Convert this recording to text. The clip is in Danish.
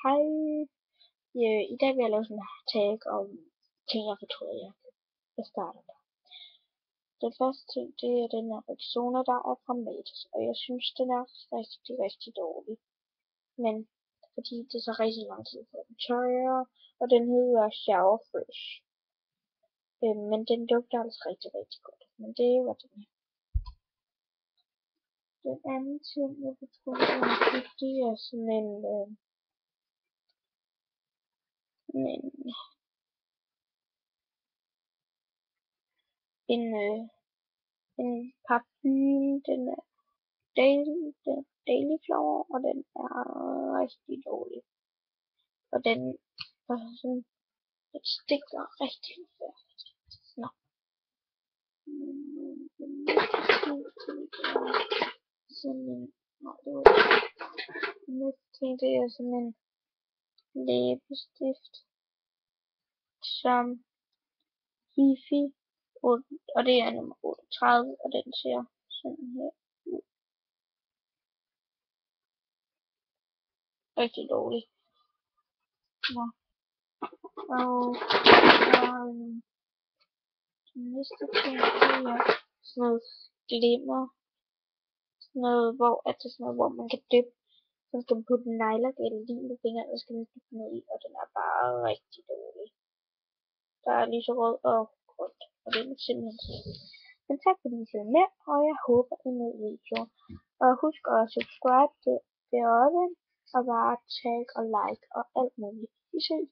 Hej, i dag vil jeg lave sådan en tag om ting, jeg fortryder. Jeg starter der. Den første ting, det er den her Rexona, der er fra Matas, og jeg synes, den er rigtig, rigtig dårlig. Men fordi det tager rigtig lang tid for den tørre, og den hedder Shower Fresh. Men den dufter altså rigtig, rigtig godt. Men det var den her. Den anden ting, jeg fortryder, det er sådan en parfume. Den er Daily Flower, og den er rigtig dårlig. Og den stikker rigtig forfærdeligt. Nå. Den næste ting, det er sådan en læbestift, som Hifi, og det er nummer 38, og den ser sådan her ud. Rigtig dårlig. Nå. Og den næste ting, det er sådan noget glimmer. Sådan noget, hvor man kan dyppe. Så skal man putte nejlok eller lim på fingeren, og så skal man dyppe ned i, og den er bare rigtig dårlig. Der er lige så rød og grønt, og det er simpelthen sådan. Men tak fordi I så med, og jeg håber I nød videoen. Og husk at subscribe til deroppe, og bare tag og like og alt muligt. Vi ses.